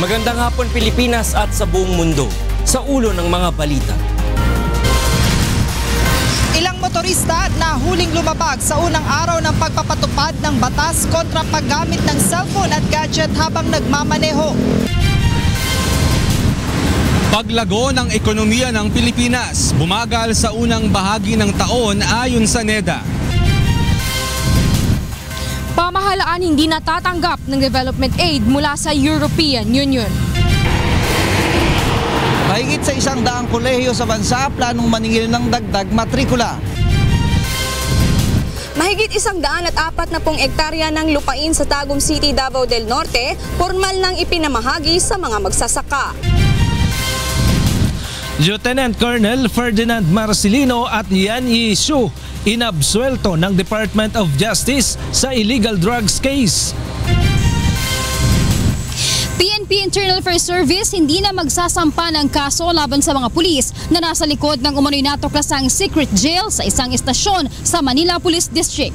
Magandang hapon Pilipinas at sa buong mundo. Sa ulo ng mga balita. Ilang motorista na huling lumabag sa unang araw ng pagpapatupad ng batas kontra paggamit ng cellphone at gadget habang nagmamaneho. Paglago ng ekonomiya ng Pilipinas, bumagal sa unang bahagi ng taon ayon sa NEDA. Pamahalaan hindi natatanggap ng development aid mula sa European Union. Mahigit sa 100 kolehiyo sa bansa planong maningil ng dagdag matrikula. Mahigit 140 hektarya ng lupain sa Tagum City, Davao del Norte, formal nang ipinamahagi sa mga magsasaka. Lieutenant Colonel Ferdinand Marcelino at Yan Yishu inabsuelto ng Department of Justice sa illegal drugs case. PNP Internal Affairs Service hindi na magsasampa ng kaso laban sa mga pulis na nasa likod ng umano'y natuklasang secret jail sa isang istasyon sa Manila Police District.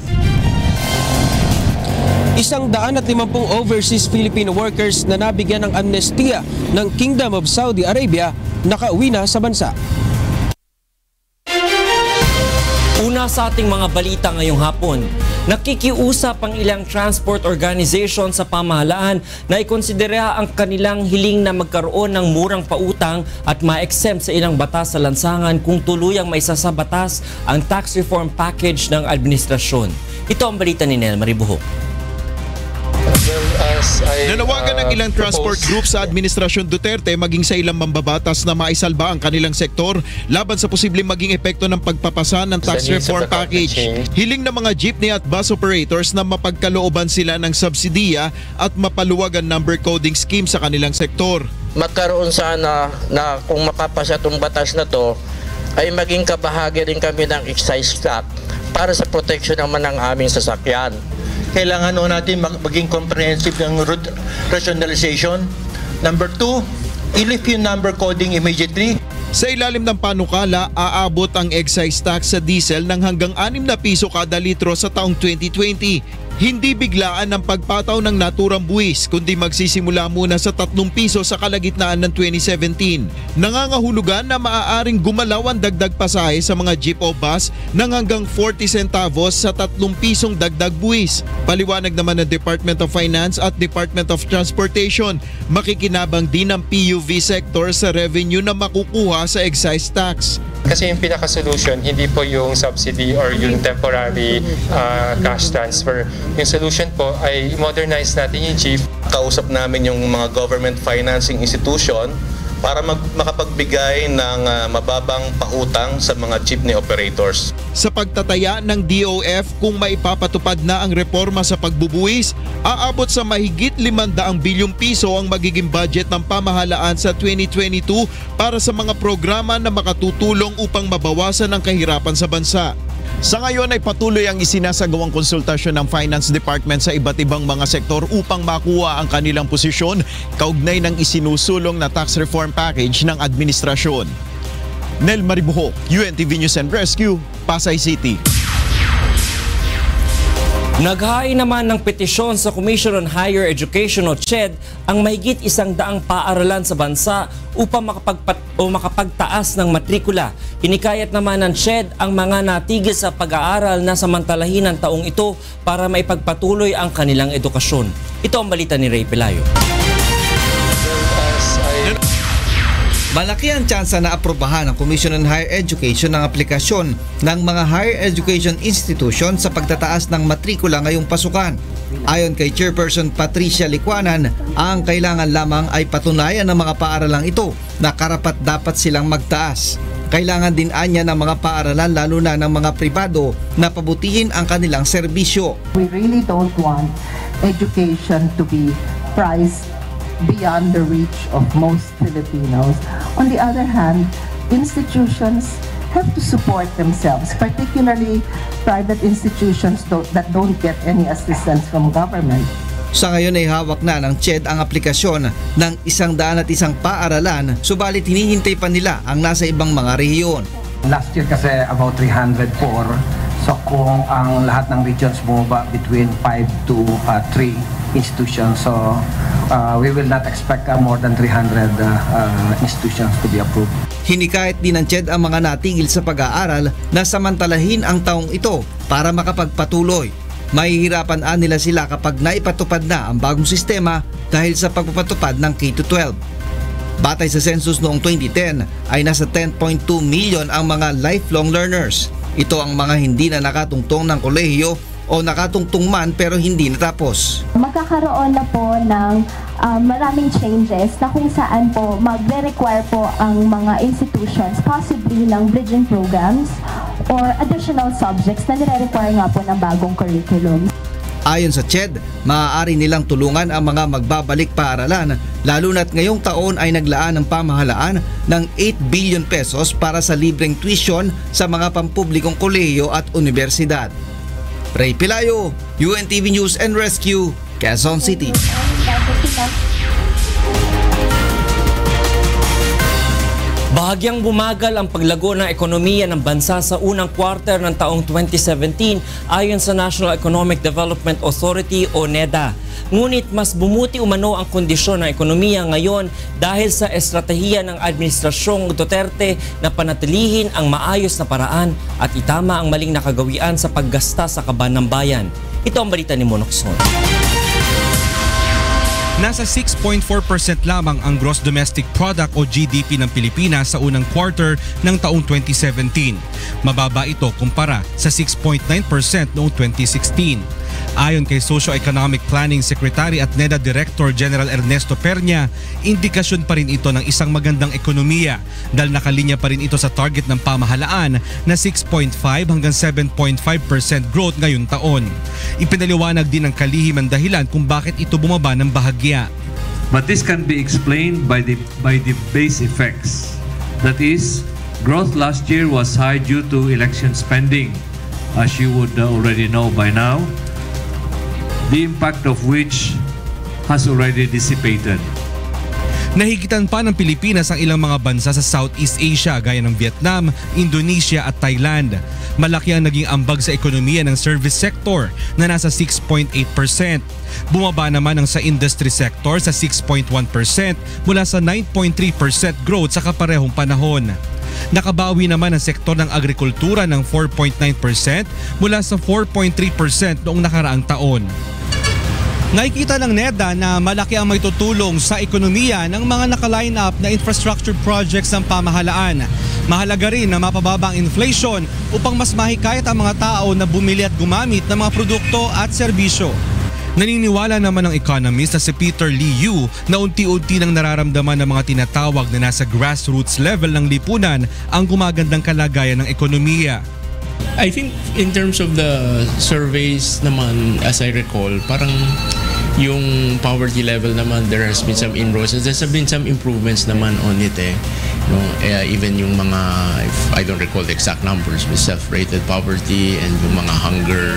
150 overseas Filipino workers na nabigyan ng amnestiya ng Kingdom of Saudi Arabia nakauwi na sa bansa. Una sa ating mga balita ngayong hapon, nakikiusap ang ilang transport organization sa pamahalaan na ikonsidera ang kanilang hiling na magkaroon ng murang pautang at ma-exempt sa ilang batas sa lansangan kung tuluyang maisasa batas ang tax reform package ng administrasyon. Ito ang balita ni Nel Maribuhok. Nanawagan ng ilang transport groups sa Administrasyon Duterte maging sa ilang mambabatas na maisalba ang kanilang sektor laban sa posibleng maging epekto ng pagpapasa ng tax reform package. Hiling ng mga jeepney at bus operators na mapagkalooban sila ng subsidiya at mapaluwag ang number coding scheme sa kanilang sektor. Magkaroon sana na kung mapapasa itong batas na to ay maging kabahagi rin kami ng excise tax para sa protection naman ng aming sasakyan. Kailangan natin maging comprehensive ng route rationalization. Number 2, i-lift yung number coding immediately. Sa ilalim ng panukala, aabot ang excise tax sa diesel ng hanggang 6 na piso kada litro sa taong 2020. Hindi biglaan ang pagpataw ng naturang buwis kundi magsisimula muna sa 3 piso sa kalagitnaan ng 2017. Nangangahulugan na maaaring gumalaw ang dagdag pasahe sa mga jeep o bus ng hanggang 40 centavos sa 3 pisong dagdag buwis. Paliwanag naman ng Department of Finance at Department of Transportation, makikinabang din ang PUV sector sa revenue na makukuha sa excise tax. Kasi yung pinaka-solution, hindi po yung subsidy or yung temporary cash transfer. Yung solution po ay modernize natin yung jeep. Kausap namin yung mga government financing institution para makapagbigay ng mababang pautang sa mga jeepney operators. Sa pagtataya ng DOF, kung maipapatupad na ang reforma sa pagbubuwis, aabot sa mahigit 500 bilyong piso ang magiging budget ng pamahalaan sa 2022 para sa mga programa na makatutulong upang mabawasan ang kahirapan sa bansa. Sa ngayon ay patuloy ang isinasagawang konsultasyon ng Finance Department sa iba't ibang mga sektor upang makuha ang kanilang posisyon kaugnay ng isinusulong na tax reform package ng administrasyon. Nel Maribuhok, UNTV News and Rescue, Pasay City. Naghain naman ng petisyon sa Commission on Higher Education o CHED ang mahigit 100 paaralan sa bansa upang makapagtaas ng matrikula. Hinikayat naman ng CHED ang mga natigil sa pag-aaral na samantalahin ng taong ito para maipagpatuloy ang kanilang edukasyon. Ito ang balita ni Ray Pelayo. Malaki ang tsansa na aprobahan ng Commission on Higher Education ng aplikasyon ng mga higher education institution sa pagtataas ng matrikula ngayong pasukan. Ayon kay Chairperson Patricia Licuanan, ang kailangan lamang ay patunayan ng mga paaralang ito na karapat-dapat silang magtaas. Kailangan din anya ng mga paaralan lalo na ng mga pribado na pabutihin ang kanilang serbisyo. We really don't want education to be priced beyond the reach of most Filipinos. On the other hand, institutions have to support themselves, particularly private institutions that don't get any assistance from government. Sa ngayon ay hawak na ng CHED ang aplikasyon ng 101 paaralan, subalit hinihintay pa nila ang nasa ibang mga rehiyon. Last year kasi about 304, so So kung ang lahat ng regions bumaba between 5 to 3 institutions, so we will not expect more than 300 institutions to be approved. Hinikayat din ng CHED ang mga natigil sa pag-aaral na samantalahin ang taong ito para makapagpatuloy. Mahihirapan nila sila kapag naipatupad na ang bagong sistema dahil sa pagpapatupad ng K-12. Batay sa census noong 2010 ay nasa 10.2 million ang mga lifelong learners. Ito ang mga hindi na nakatungtong ng kolehiyo o nakatungtong man pero hindi natapos. Magkakaroon na po ng maraming changes na kung saan po magre-require po ang mga institutions possibly ng bridging programs or additional subjects na nire-require nga po ng bagong curriculum. Ayon sa CHED, maaari nilang tulungan ang mga magbabalik paaralan lalo na't ngayong taon ay naglaan ng pamahalaan ng 8 billion pesos para sa libreng tuition sa mga pampublikong kolehiyo at universidad. Ray Pilayo, UNTV News and Rescue, Quezon City. Bahagyang bumagal ang paglago ng ekonomiya ng bansa sa unang quarter ng taong 2017 ayon sa National Economic Development Authority o NEDA. Ngunit mas bumuti umano ang kondisyon ng ekonomiya ngayon dahil sa estratehiya ng Administrasyong Duterte na panatilihin ang maayos na paraan at itama ang maling nakagawian sa paggasta sa kaban ng bayan. Ito ang balita ni Monokson. Nasa 6.4% lamang ang Gross Domestic Product o GDP ng Pilipinas sa unang quarter ng taong 2017. Mababa ito kumpara sa 6.9% noong 2016. Ayon kay Socio-Economic Planning Secretary at NEDA Director General Ernesto Pernia, indikasyon pa rin ito ng isang magandang ekonomiya dahil nakalinya pa rin ito sa target ng pamahalaan na 6.5 hanggang 7.5% growth ngayong taon. Ipinaliwanag din ng kalihim ang dahilan kung bakit ito bumaba ng bahagya. But this can be explained by the base effects. That is, growth last year was high due to election spending, as you would already know by now, the impact of which has already dissipated. Nahigitan pa ng Pilipinas ang ilang mga bansa sa Southeast Asia gaya ng Vietnam, Indonesia at Thailand. Malaki ang naging ambag sa ekonomiya ng service sector na nasa 6.8%. Bumaba naman ang sa industry sector sa 6.1% mula sa 9.3% growth sa kaparehong panahon. Nakabawi naman ang sektor ng agrikultura ng 4.9% mula sa 4.3% noong nakaraang taon. Nakikita ng NEDA na malaki ang may tutulong sa ekonomiya ng mga naka-line up na infrastructure projects ng pamahalaan. Mahalaga rin na mapababa ang inflation upang mas mahikayat ang mga tao na bumili at gumamit ng mga produkto at serbisyo. Naniniwala naman ang economist na si Peter Lee Yu na unti-unti nang nararamdaman ng mga tinatawag na nasa grassroots level ng lipunan ang gumagandang kalagayan ng ekonomiya. I think in terms of the surveys naman, as I recall, parang yung poverty level naman, there has been some inroads. There's been some improvements naman on it even yung mga, if I don't recall the exact numbers, with self-rated poverty and yung mga hunger.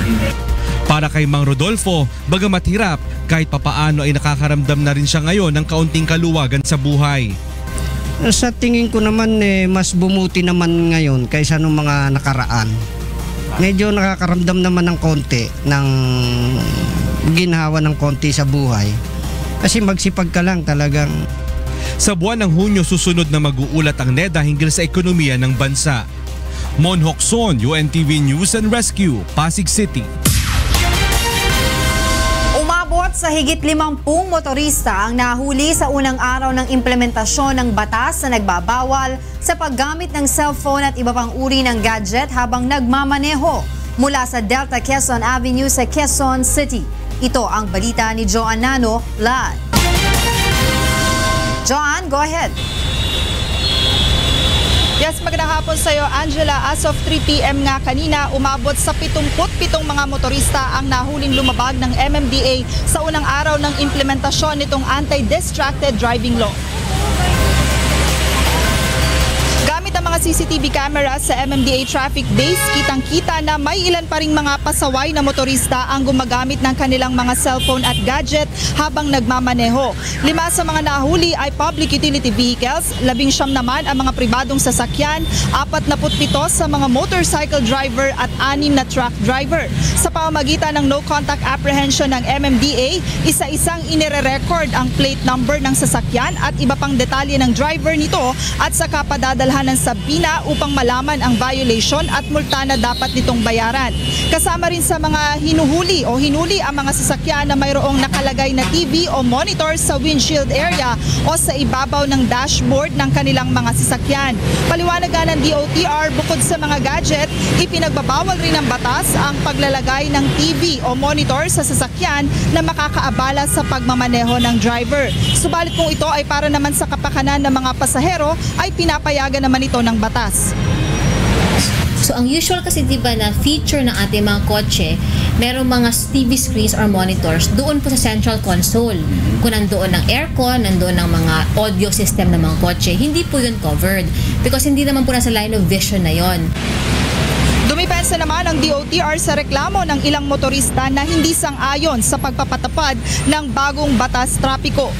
Para kay Mang Rodolfo, bagamat hirap, kahit papaano ay nakakaramdam na rin siya ngayon ng kaunting kaluwagan sa buhay. Sa tingin ko naman mas bumuti naman ngayon kaysa nung mga nakaraan. Medyo nakakaramdam naman ng konti, ng ginhawa ng konti sa buhay. Kasi magsipag ka lang talagang. Sa buwan ng Hunyo susunod na mag-uulat ang NEDA hinggil sa ekonomiya ng bansa. Mon Hokson, UNTV News and Rescue, Pasig City. Umabot sa higit 50 motorista ang nahuli sa unang araw ng implementasyon ng batas na nagbabawal sa paggamit ng cellphone at iba pang uri ng gadget habang nagmamaneho mula sa Delta Quezon Avenue sa Quezon City. Ito ang balita ni Joan Nano live. Joan, go ahead. Yes, magandang hapon sa iyo, Angela. As of 3 p.m. nga kanina, umabot sa 77 mga motorista ang nahuling lumabag ng MMDA sa unang araw ng implementasyon nitong anti-distracted driving law. Gamit ang mga CCTV cameras sa MMDA traffic base, kitang-kita na may ilan pa ring mga pasaway na motorista ang gumagamit ng kanilang mga cellphone at gadget habang nagmamaneho. 5 sa mga nahuli ay public utility vehicles, 19 naman ang mga pribadong sasakyan, 47 sa mga motorcycle driver at 6 na truck driver. Sa pamamagitan ng no-contact apprehension ng MMDA, isa-isang inire-record ang plate number ng sasakyan at iba pang detalye ng driver nito at saka padadalhan ng Sabina upang malaman ang violation at multa na dapat nitong bayaran. Kasama rin sa mga hinuli ang mga sasakyan na mayroong nakalagay na TV o monitor sa windshield area o sa ibabaw ng dashboard ng kanilang mga sasakyan. Paliwanag ng DOTR, bukod sa mga gadget, ipinagbabawal rin ng batas ang paglalagay ng TV o monitor sa sasakyan na makakaabala sa pagmamaneho ng driver. Subalit kung ito ay para naman sa kapakanan ng mga pasahero, ay pinapayagan naman ito ng batas. So ang usual kasi diba na feature ng ating mga kotse, merong mga TV screens or monitors doon po sa central console. Kung nandoon ng aircon, nandoon ng mga audio system ng mga kotse, hindi po yun covered because hindi naman po nasa line of vision na yon. Dumipensa naman ang DOTR sa reklamo ng ilang motorista na hindi sang-ayon sa pagpapatupad ng bagong batas trapiko.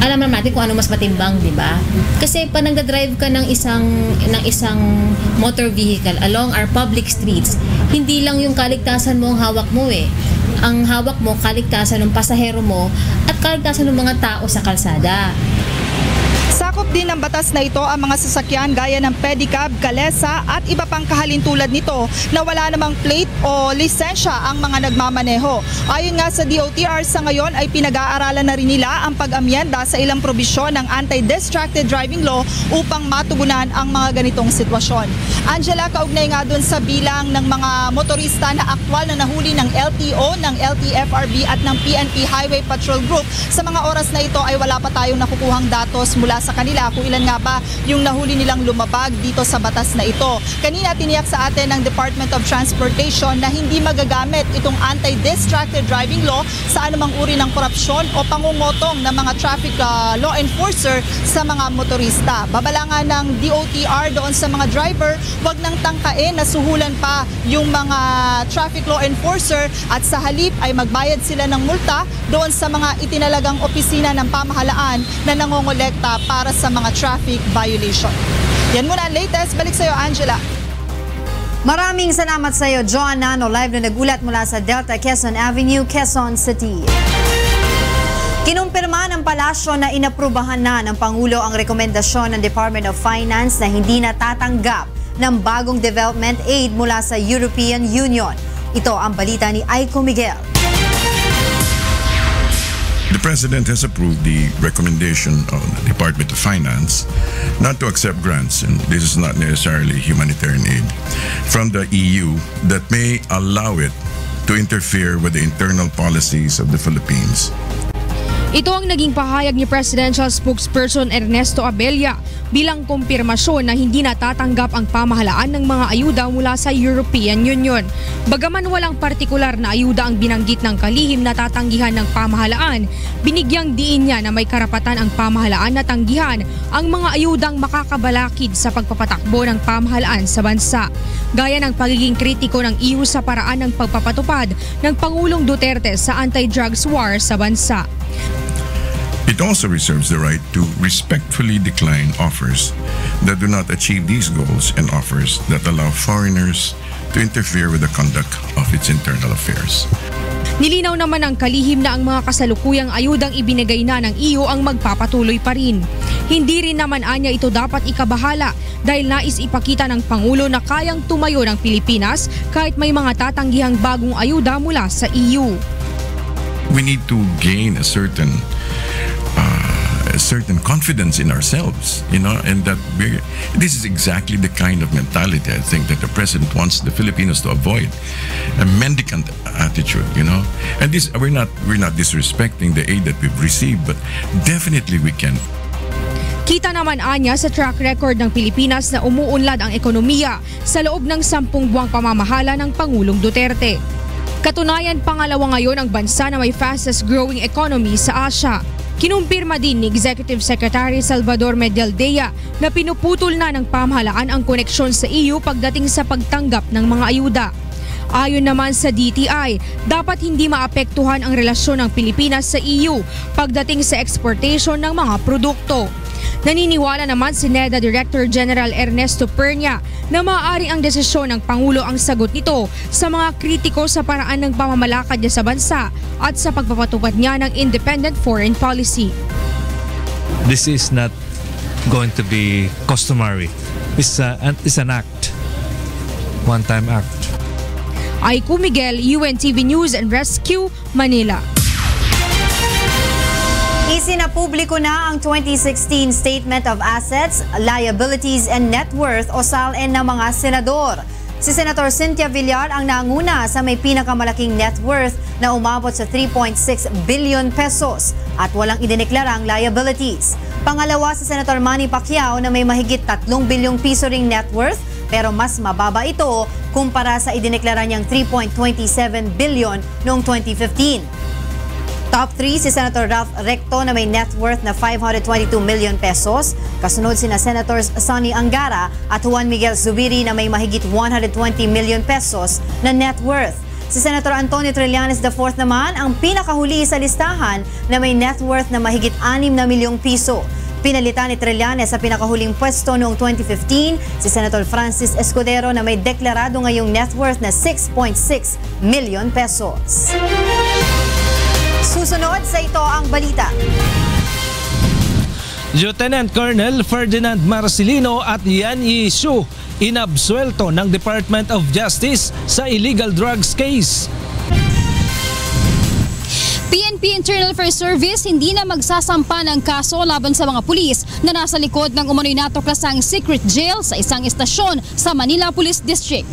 Alam naman natin kung ano mas matimbang, di ba? Kasi pag nagda-drive ka ng isang motor vehicle along our public streets, hindi lang yung kaligtasan mo ang hawak mo eh. Ang hawak mo, kaligtasan ng pasahero mo at kaligtasan ng mga tao sa kalsada. Sakop din ng batas na ito ang mga sasakyan gaya ng pedicab, kalesa at iba pang kahalintulad nito na wala namang plate o lisensya ang mga nagmamaneho. Ayon nga sa DOTR, sa ngayon ay pinag-aaralan na rin nila ang pag-amyenda sa ilang probisyon ng Anti-Distracted Driving Law upang matugunan ang mga ganitong sitwasyon. Angela, kaugnay nga dun sa bilang ng mga motorista na aktwal na nahuli ng LTO, ng LTFRB at ng PNP Highway Patrol Group, sa mga oras na ito ay wala pa tayong nakukuhang datos mula sa kanila kung ilan nga ba yung nahuli nilang lumabag dito sa batas na ito. Kanina tiniyak sa atin ng Department of Transportation na hindi magagamit itong Anti-Distracted Driving Law sa anumang uri ng korupsyon o pangungutong ng mga traffic law enforcer sa mga motorista. Babalangan ng DOTR doon sa mga driver, wag nang tangkain na suhulan pa yung mga traffic law enforcer at sa halip ay magbayad sila ng multa doon sa mga itinalagang opisina ng pamahalaan na nangongolekta para sa mga traffic violation. Yan muna ang latest. Balik sa iyo, Angela. Maraming salamat sa iyo, John Nano, live na nagulat mula sa Delta Quezon Avenue, Quezon City. Kinumpirma ng palasyo na inaprubahan na ng Pangulo ang rekomendasyon ng Department of Finance na hindi natatanggap ng bagong development aid mula sa European Union. Ito ang balita ni Aiko Miguel. The President has approved the recommendation of the Department of Finance not to accept grants, and this is not necessarily humanitarian aid, from the EU that may allow it to interfere with the internal policies of the Philippines. Ito ang naging pahayag ni Presidential Spokesperson Ernesto Abella bilang kumpirmasyon na hindi natatanggap ang pamahalaan ng mga ayuda mula sa European Union. Bagaman walang partikular na ayuda ang binanggit ng kalihim na tatanggihan ng pamahalaan, binigyang diin niya na may karapatan ang pamahalaan na tanggihan ang mga ayudang makakabalakid sa pagpapatakbo ng pamahalaan sa bansa. Gaya ng pagiging kritiko ng EU sa paraan ng pagpapatupad ng Pangulong Duterte sa anti-drugs war sa bansa. It also reserves the right to respectfully decline offers that do not achieve these goals and offers that allow foreigners to interfere with the conduct of its internal affairs. Nilinaw naman ng kalihim na ang mga kasalukuyang ayudang ibinigay na ng EU ang magpapatuloy pa rin. Hindi rin naman anya ito dapat ikabahala dahil nais ipakita ng Pangulo na kayang tumayo ng Pilipinas kahit may mga tatanggihang bagong ayuda mula sa EU. We need to gain a certain confidence in ourselves, and that this is exactly the kind of mentality I think that the President wants the Filipinos to avoid, a mendicant attitude, and this we're not disrespecting the aid that we've received, but definitely we can. Kita naman anya sa track record ng Pilipinas na umuunlad ang ekonomiya sa loob ng 10 buwang pamamahala ng Pangulong Duterte. Katunayan, pangalawa ngayon ang bansa na may fastest growing economy sa Asia. Kinumpirma din ni Executive Secretary Salvador Medialdea na pinuputol na ng pamahalaan ang koneksyon sa EU pagdating sa pagtanggap ng mga ayuda. Ayon naman sa DTI, dapat hindi maapektuhan ang relasyon ng Pilipinas sa EU pagdating sa exportation ng mga produkto. Naniniwala naman si NEDA Director General Ernesto Pernia na maaari ang desisyon ng Pangulo ang sagot nito sa mga kritiko sa paraan ng pamamalakad niya sa bansa at sa pagpapatupad niya ng independent foreign policy. This is not going to be customary. It's an act. One-time act. Aiko Miguel, UNTV News and Rescue, Manila. Isinapubliko na ang 2016 Statement of Assets, Liabilities and Net Worth o SALN ng mga senador. Si Senator Cynthia Villar ang nanguna sa may pinakamalaking net worth na umabot sa 3.6 billion pesos at walang idineklarang liabilities. Pangalawa si Senator Manny Pacquiao na may mahigit 3 bilyong piso ring net worth pero mas mababa ito kumpara sa idineklara niyang 3.27 billion noong 2015. Top 3 si Senator Ralph Recto na may net worth na 522 million pesos. Kasunod sina Senators Sonny Angara at Juan Miguel Zubiri na may mahigit 120 million pesos na net worth. Si Senator Antonio Trillanes IV naman ang pinakahuli sa listahan na may net worth na mahigit 6 na milyong piso. Pinalitan ni Trillanes sa pinakahuling pwesto noong 2015 si Senator Francis Escudero na may deklarado ngayong net worth na 6.6 million pesos. Susunod sa ito ang balita. Lieutenant Colonel Ferdinand Marcelino at Yan Yishu inabsuelto ng Department of Justice sa illegal drugs case. PNP Internal Affairs Service hindi na magsasampa ng kaso laban sa mga pulis na nasa likod ng umano'y natuklasang secret jail sa isang estasyon sa Manila Police District.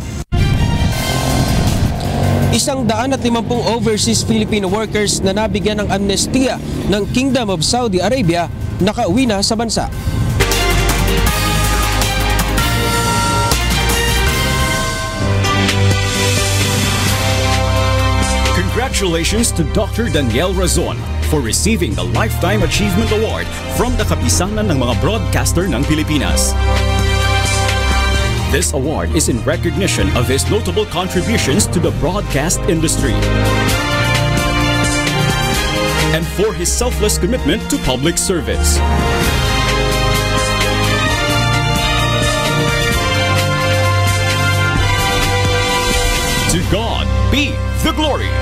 150 overseas Filipino workers na nabigyan ng amnestiya ng Kingdom of Saudi Arabia nakauwi na sa bansa. Congratulations to Dr. Daniel Razon for receiving the Lifetime Achievement Award from the Kapisanan ng mga Broadcaster ng Pilipinas. This award is in recognition of his notable contributions to the broadcast industry and for his selfless commitment to public service. To God be the glory.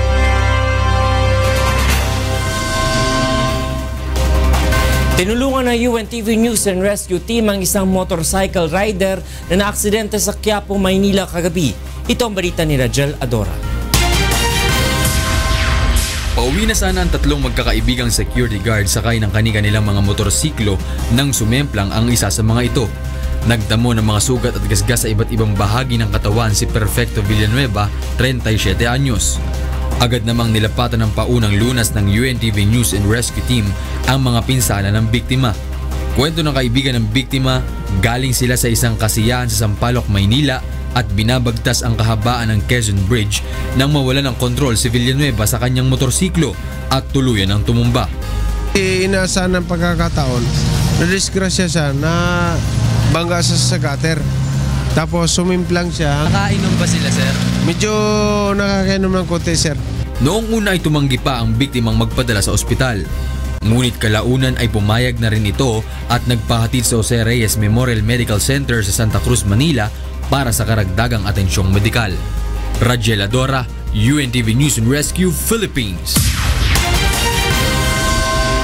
Tinulungan ng UNTV News and Rescue Team ang isang motorcycle rider na naaksidente sa Quiapo, Maynila kagabi. Ito ang balita ni Rajel Adora. Pauwi na sana ang tatlong magkakaibigang security guard sakay ng kani-kanilang mga motorsiklo nang sumemplang ang isa sa mga ito. Nagdamo ng mga sugat at gasgas sa iba't ibang bahagi ng katawan si Perfecto Villanueva, 37 anyos. Agad namang nilapatan ng paunang lunas ng UNTV News and Rescue Team ang mga pinsala ng biktima. Kwento ng kaibigan ng biktima, galing sila sa isang kasiyahan sa Sampaloc, Maynila at binabagtas ang kahabaan ng Quezon Bridge nang mawala ng kontrol si Villanueva sa kanyang motorsiklo at tuluyan ang tumumba. Inaasahan ng pagkakataon, nadisgrasya siya na bangga sa gutter. Tapos sumimplang siya. Nakainom ba sila, sir? Medyo nakakainom ng konti, sir. Noong una ay tumanggi pa ang biktimang magpadala sa ospital. Ngunit kalaunan ay pumayag na rin ito at nagpahatid sa Jose Reyes Memorial Medical Center sa Santa Cruz, Manila para sa karagdagang atensyong medikal. Rajel Adora, UNTV News and Rescue, Philippines.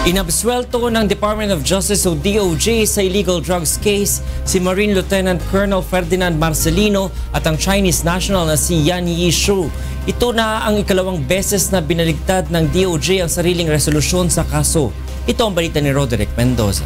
Inabsuelto ng Department of Justice o DOJ sa illegal drugs case si Marine Lieutenant Colonel Ferdinand Marcelino at ang Chinese national na si Yan Yishu. Ito na ang ikalawang beses na binaligtad ng DOJ ang sariling resolusyon sa kaso. Ito ang balita ni Roderick Mendoza.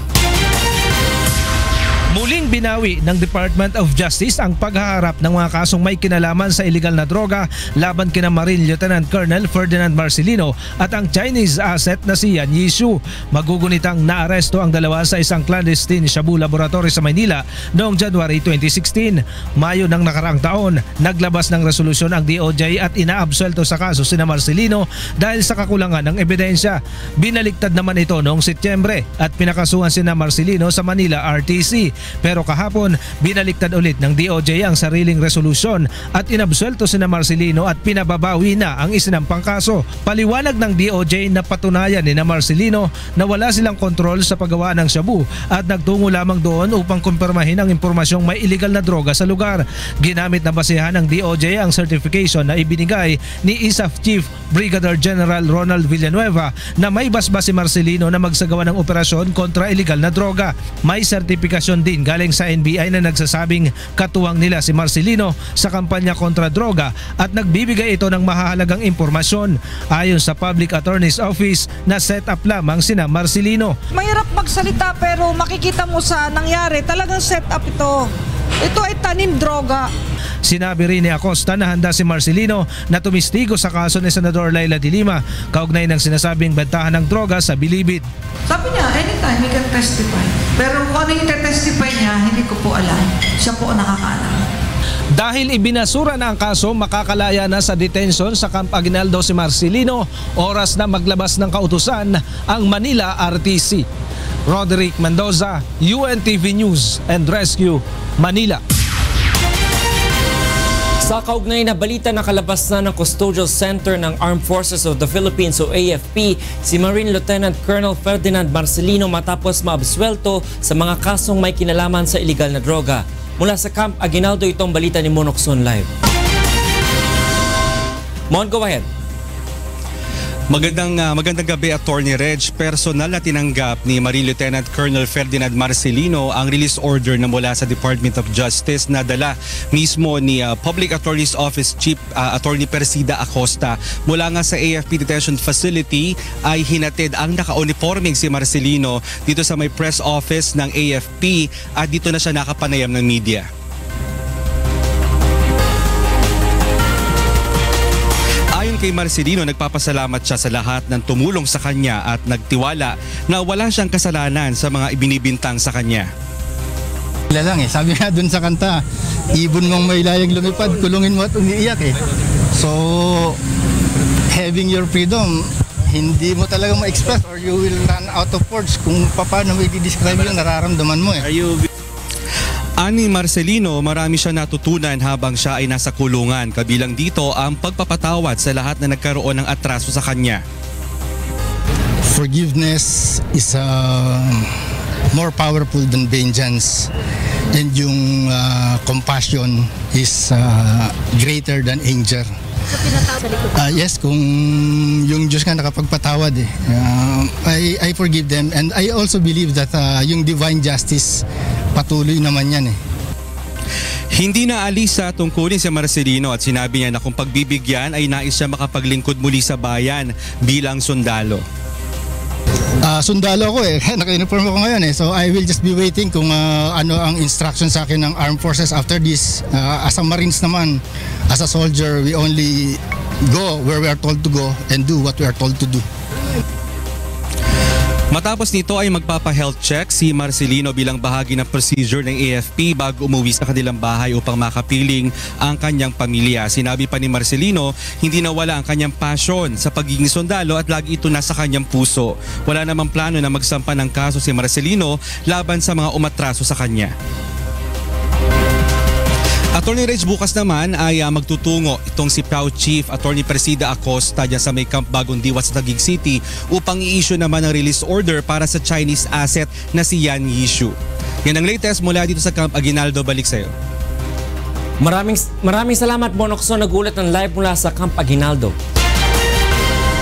Muling binawi ng Department of Justice ang paghaharap ng mga kasong may kinalaman sa illegal na droga laban kina Marine Lieutenant Colonel Ferdinand Marcelino at ang Chinese asset na si Yan Yishu. Magugunitang naaresto ang dalawa sa isang clandestine shabu laboratory sa Maynila noong January 2016. Mayo ng nakaraang taon, naglabas ng resolusyon ang DOJ at inaabsuelto sa kaso sina Marcelino dahil sa kakulangan ng ebidensya. Binaliktad naman ito noong Setyembre at pinakasuhan sina Marcelino sa Manila RTC. Pero kahapon, binaliktad ulit ng DOJ ang sariling resolusyon at inabsuelto sina Marcelino at pinababawi na ang isinampang kaso. Paliwanag ng DOJ na patunayan ni Marcelino na wala silang kontrol sa paggawa ng shabu at nagtungo lamang doon upang kumpirmahin ang impormasyong may illegal na droga sa lugar. Ginamit na basehan ng DOJ ang certification na ibinigay ni ISAF Chief Brigadier General Ronald Villanueva na may basbas si Marcelino na magsagawa ng operasyon kontra illegal na droga. May sertifikasyon din galing sa NBI na nagsasabing katuwang nila si Marcelino sa kampanya kontra droga at nagbibigay ito ng mahahalagang impormasyon. Ayon sa Public Attorney's Office na set up lamang sina Marcelino. Mahirap magsalita pero makikita mo sa nangyari, talagang set up ito. Ito ay tanim droga. Sinabi rin ni Acosta na handa si Marcelino na tumistigo sa kaso ni Senador Laila de Lima kaugnay ng sinasabing bentahan ng droga sa Bilibid. Sabi niya, anytime he can testify. Pero kung ano yung testify niya, hindi ko po alam. Siya po ang nakakaalam. Dahil ibinasura na ang kaso, makakalaya na sa detention sa Camp Aguinaldo si Marcelino. Oras na maglabas ng kautusan ang Manila RTC. Roderick Mendoza, UNTV News and Rescue, Manila. Sa kaugnay na balita, nakalabas na ng Custodial Center ng Armed Forces of the Philippines o AFP si Marine Lieutenant Colonel Ferdinand Marcelino matapos maabsuelto sa mga kasong may kinalaman sa illegal na droga. Mula sa Camp Aguinaldo, itong balita ni Monokson Live. Mon, go ahead. Magandang gabi, Attorney Reg. Personal na tinanggap ni Marine Lieutenant Colonel Ferdinand Marcelino ang release order na mula sa Department of Justice na dala mismo ni Public Attorney's Office Chief Attorney Persida Acosta. Mula nga sa AFP Detention Facility ay hinatid ang naka-uniforming si Marcelino dito sa may press office ng AFP at dito na siya nakapanayam ng media. Ayon kay Marcelino, nagpapasalamat siya sa lahat ng tumulong sa kanya at nagtiwala na wala siyang kasalanan sa mga ibinibintang sa kanya. Wala lang sabi nga dun sa kanta, ibon mong may layang lumipad, kulungin mo at umiiyak So, having your freedom, hindi mo talaga ma-express or you will run out of words kung paano mo i-describe yung nararamdaman mo Ani Marcelino, marami siya natutunan habang siya ay nasa kulungan. Kabilang dito ang pagpapatawad sa lahat na nagkaroon ng atraso sa kanya. Forgiveness is more powerful than vengeance. And yung compassion is greater than anger. Yes, kung yung Diyos nga nakapagpatawad I forgive them and I also believe that yung divine justice patuloy naman yan Hindi na alis sa tungkulin si Marcelino at sinabi niya na kung pagbibigyan ay nais siya makapaglingkod muli sa bayan bilang sundalo. Sundalo ako naka-uniform ako ngayon so I will just be waiting kung ano ang instruction sa akin ng Armed Forces after this. As a Marines naman, as a soldier, we only go where we are told to go and do what we are told to do. Matapos nito ay magpapa-health check si Marcelino bilang bahagi ng procedure ng AFP bago umuwi sa kanilang bahay upang makapiling ang kanyang pamilya. Sinabi pa ni Marcelino, hindi nawala ang kanyang passion sa pagiging sundalo at lagi ito nasa kanyang puso. Wala namang plano na magsampa ng kaso si Marcelino laban sa mga umatraso sa kanya. Attorney Reg, bukas naman ay magtutungo itong si PAO Chief Attorney Persida Acosta dyan sa may Camp Bagong Diwa sa Taguig City upang i-issue naman ng release order para sa Chinese asset na si Yan Yishu. Yan ang latest mula dito sa Camp Aguinaldo. Balik sa'yo. Maraming salamat, Monokson. Nagulat ng live mula sa Camp Aguinaldo.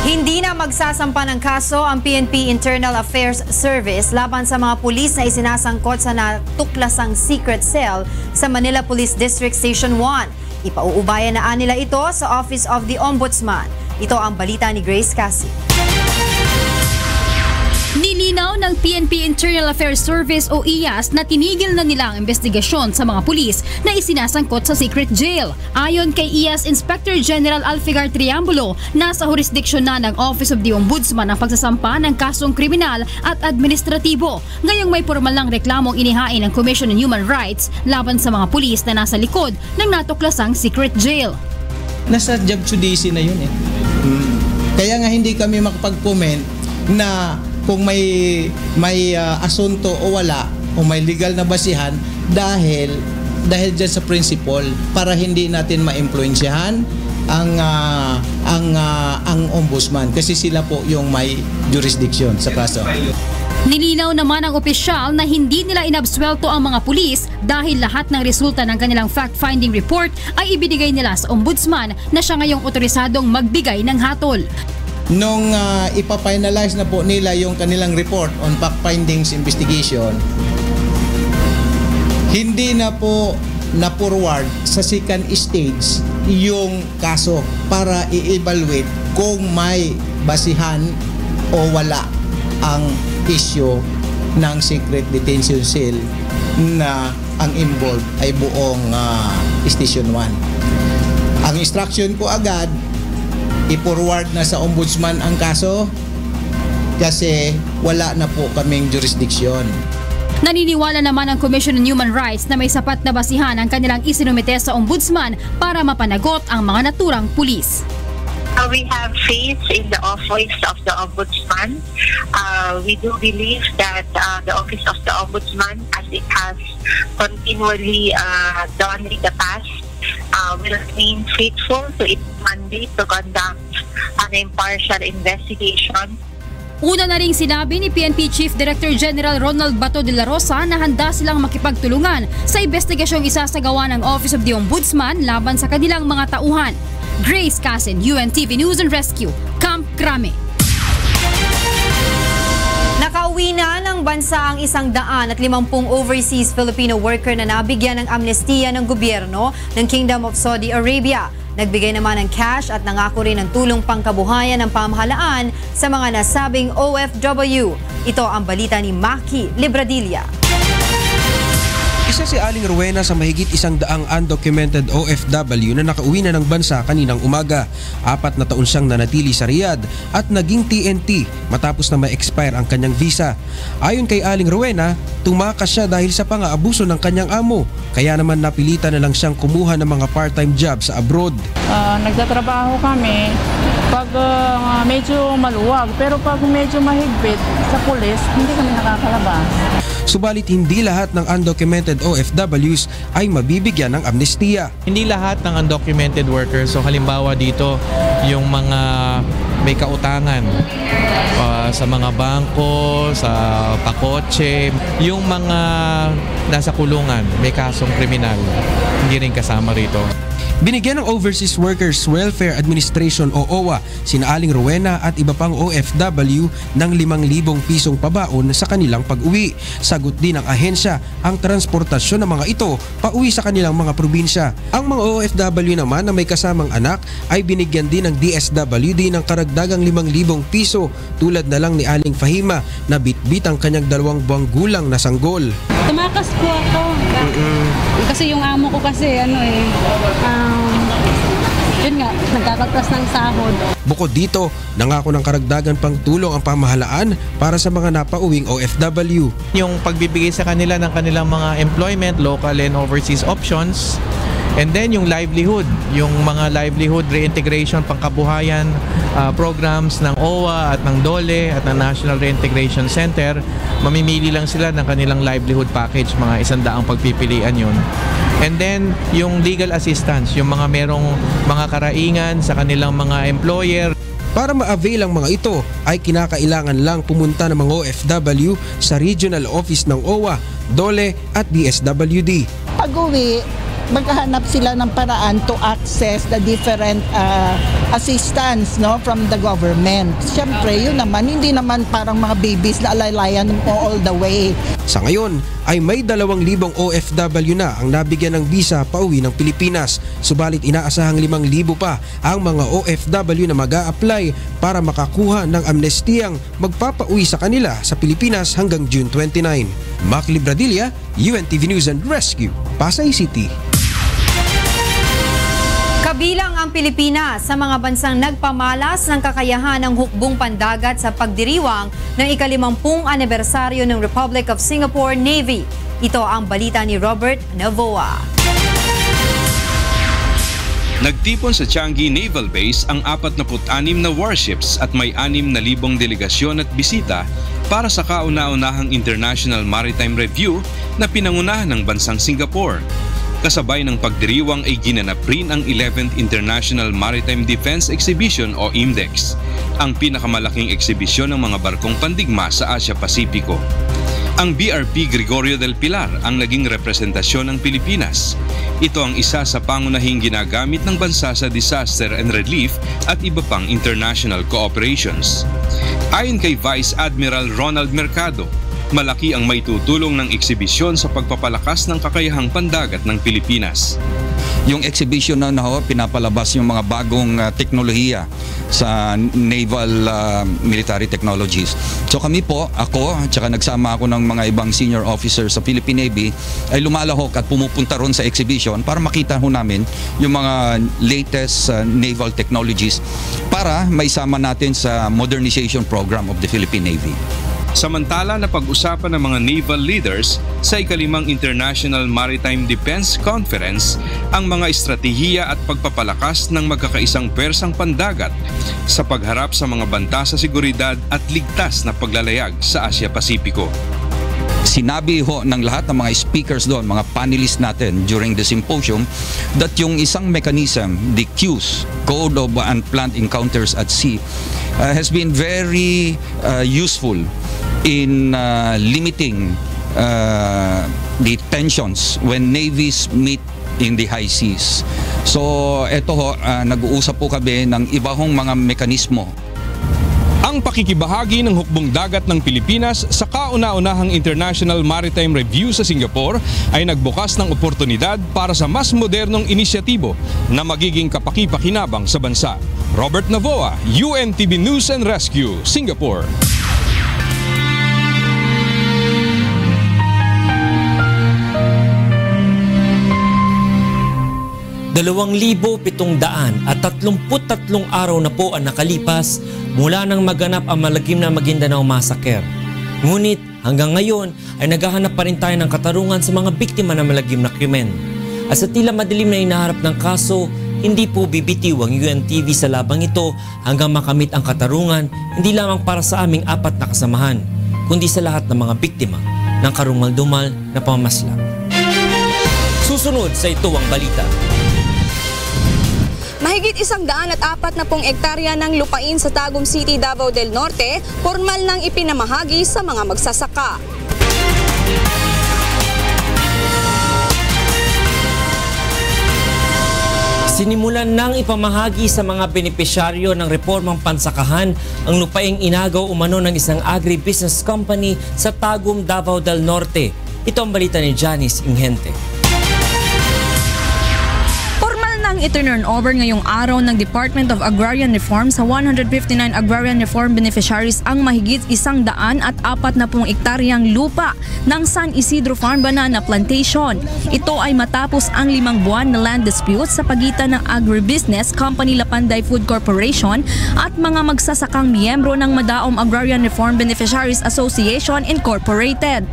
Hindi na magsasampa ng kaso ang PNP Internal Affairs Service laban sa mga pulis na isinasangkot sa natuklasang secret cell sa Manila Police District Station 1. Ipauubayan na nila ito sa Office of the Ombudsman. Ito ang balita ni Grace Cassie. Nilinaw ng PNP Internal Affairs Service o IAS na tinigil na nila ang investigasyon sa mga pulis na isinasangkot sa secret jail. Ayon kay IAS Inspector General Alfigar Triambulo, nasa jurisdiksyon na ng Office of the Ombudsman ang pagsasampa ng kasong kriminal at administratibo. Ngayong may formal ng reklamong inihain ng Commission on Human Rights laban sa mga pulis na nasa likod ng natuklasang secret jail. Nasa job judice na yun eh. Kaya nga hindi kami makapag-comment na kung may asunto o wala o may legal na basihan dahil dyan sa principle para hindi natin ma-influensyahan ang ombudsman kasi sila po yung may jurisdiction sa kaso. Nilinaw naman ang opisyal na hindi nila inabswelto ang mga pulis dahil lahat ng resulta ng kanilang fact-finding report ay ibinigay nila sa ombudsman na siya ngayong otorisadong magbigay ng hatol. Nung ipafinalize na po nila yung kanilang report on fact findings investigation, hindi na po na-forward sa second stage yung kaso para i-evaluate kung may basihan o wala ang issue ng secret detention cell na ang involved ay buong Station 1. Ang instruction ko agad, i-forward na sa ombudsman ang kaso kasi wala na po kaming jurisdiction. Naniniwala naman ang Commission on Human Rights na may sapat na basihan ang kanilang isinumite sa ombudsman para mapanagot ang mga naturang pulis. We have faith in the office of the Ombudsman. We do believe that the office of the Ombudsman, as it has continually done in the past, will remain faithful to its mandate to conduct an impartial investigation. Una na ring sinabi ni PNP Chief Director General Ronald Bato de la Rosa na handa silang makipagtulungan sa investigasyong isasagawa ng Office of the Ombudsman laban sa kanilang mga tauhan. Grace Casen, UNTV News and Rescue, Camp Crame. Nakauwi na ng bansa ang 150 overseas Filipino worker na nabigyan ng amnestiya ng gobyerno ng Kingdom of Saudi Arabia. Nagbigay naman ng cash at nangako rin ng tulong pangkabuhayan ng pamahalaan sa mga nasabing OFW. Ito ang balita ni Maki Libradilla. Isa si Aling Rowena sa mahigit 100 undocumented OFW na nakauwi na ng bansa kaninang umaga. 4 na taon siyang nanatili sa Riyadh at naging TNT matapos na ma-expire ang kanyang visa. Ayon kay Aling Rowena, tumakas siya dahil sa pang-aabuso ng kanyang amo. Kaya naman napilitan na lang siyang kumuha ng mga part-time job sa abroad. Nagtatrabaho kami pag medyo maluwag, pero pag medyo mahigpit sa pulis, hindi kami nakakalabas. Subalit hindi lahat ng undocumented OFWs ay mabibigyan ng amnestiya. Hindi lahat ng undocumented workers, so halimbawa dito yung mga may kautangan sa mga bangko, sa pakotse, yung mga nasa kulungan, may kasong kriminal, hindi rin kasama rito. Binigyan ng Overseas Workers Welfare Administration o OWA sina Aling Rowena at iba pang OFW ng 5,000 pisong pabaon sa kanilang pag-uwi. Sagot din ng ahensya ang transportasyon ng mga ito pauwi sa kanilang mga probinsya. Ang mga OFW naman na may kasamang anak ay binigyan din ng DSWD ng karagdagang 5,000 piso tulad na lang ni Aling Fahima na bitbit ang kanyang 2 buwang gulang na sanggol. Tumakas po ako. Kasi yung amo ko kasi yun nga, nagkakatras ng sahod. Bukod dito, nangako ng karagdagan pang tulong ang pamahalaan para sa mga napauwing OFW. Yung pagbibigay sa kanila ng kanilang mga employment, local and overseas options, and then yung livelihood, yung mga livelihood reintegration pangkabuhayan programs ng OWA at ng DOLE at ng National Reintegration Center, mamimili lang sila ng kanilang livelihood package, mga 100 pagpipilian yun. And then, yung legal assistance, yung mga merong mga karaingan sa kanilang mga employer. Para ma-avail ang mga ito, ay kinakailangan lang pumunta ng mga OFW sa regional office ng OWA, DOLE at DSWD. Pag-uwi, maghahanap sila ng paraan to access the different assistance, no, from the government. Siyempre, yun naman, hindi naman parang mga babies na alalayan all the way. Sa ngayon ay may 2,000 OFW na ang nabigyan ng visa pauwi ng Pilipinas. Subalit inaasahang 5,000 pa ang mga OFW na mag-a-apply para makakuha ng amnestiyang magpapauwi sa kanila sa Pilipinas hanggang June 29. Mac Libradilla, UNTV News and Rescue, Pasay City. Kabilang ang Pilipinas sa mga bansang nagpamalas ng kakayahan ng hukbong pandagat sa pagdiriwang ng ika-50 anibersaryo ng Republic of Singapore Navy. Ito ang balita ni Robert Navoa. Nagtipon sa Changi Naval Base ang 46 na warships at may 6,000 delegasyon at bisita para sa kauna-unahang International Maritime Review na pinangunahan ng bansang Singapore. Kasabay ng pagdiriwang ay ginanap rin ang 11th International Maritime Defense Exhibition o IMDEX, ang pinakamalaking eksibisyon ng mga barkong pandigma sa Asia-Pasipiko. Ang BRP Gregorio del Pilar ang naging representasyon ng Pilipinas. Ito ang isa sa pangunahing ginagamit ng bansa sa disaster and relief at iba pang international cooperations. Ayon kay Vice Admiral Ronald Mercado, malaki ang maitutulong ng eksibisyon sa pagpapalakas ng kakayahang pandagat ng Pilipinas. Yung exhibition na pinapalabas yung mga bagong teknolohiya sa naval military technologies. So kami po, ako, at saka nagsama ako ng mga ibang senior officers sa Philippine Navy ay lumalahok at pumupunta ron sa exhibition para makita ho namin yung mga latest naval technologies para maisama natin sa modernization program of the Philippine Navy. Samantala na pag-usapan ng mga naval leaders sa ika-5 International Maritime Defense Conference ang mga estratehiya at pagpapalakas ng magkakaisang pwersang pandagat sa pagharap sa mga banta sa seguridad at ligtas na paglalayag sa Asia-Pasipiko. Sinabi ho ng lahat ng mga speakers doon, mga panelists natin during the symposium, that yung isang mechanism, the CUES, Code of Unplanned Encounters at Sea, has been very useful in limiting the tensions when navies meet in the high seas. So ito ho, nag-uusap po kami ng iba hong mga mekanismo. Ang pakikibahagi ng hukbong dagat ng Pilipinas sa kauna-unahang International Maritime Review sa Singapore ay nagbukas ng oportunidad para sa mas modernong inisyatibo na magiging kapaki-pakinabang sa bansa. Robert Navoa, UNTV News and Rescue, Singapore. $2,733 araw na po ang nakalipas mula nang maganap ang malagim na Maguindanao Massacre. Ngunit hanggang ngayon ay naghahanap pa rin tayo ng katarungan sa mga biktima ng malagim na krimen. At sa tila madilim na inaharap ng kaso, hindi po bibitiw ang UNTV sa labang ito hanggang makamit ang katarungan hindi lamang para sa aming 4 na kasamahan, kundi sa lahat ng mga biktima ng karumal-dumal na pamamaslang. Susunod sa ito ang balita. Mahigit 140 hektarya ng lupain sa Tagum City, Davao del Norte, formal nang ipinamahagi sa mga magsasaka. Sinimulan nang ipamahagi sa mga benepisyaryo ng reformang pansakahan ang lupaing inagaw umano ng isang agribusiness company sa Tagum, Davao del Norte. Ito ang balita ni Janice Ingente. Nang i-turn over ngayong araw ng Department of Agrarian Reform sa 159 Agrarian Reform beneficiaries ang mahigit 140 hektaryang lupa ng San Isidro Farm Banana Plantation. Ito ay matapos ang 5 buwan na land dispute sa pagitan ng Agribusiness Company Lapanday Food Corporation at mga magsasakang miyembro ng Madaom Agrarian Reform Beneficiaries Association Incorporated.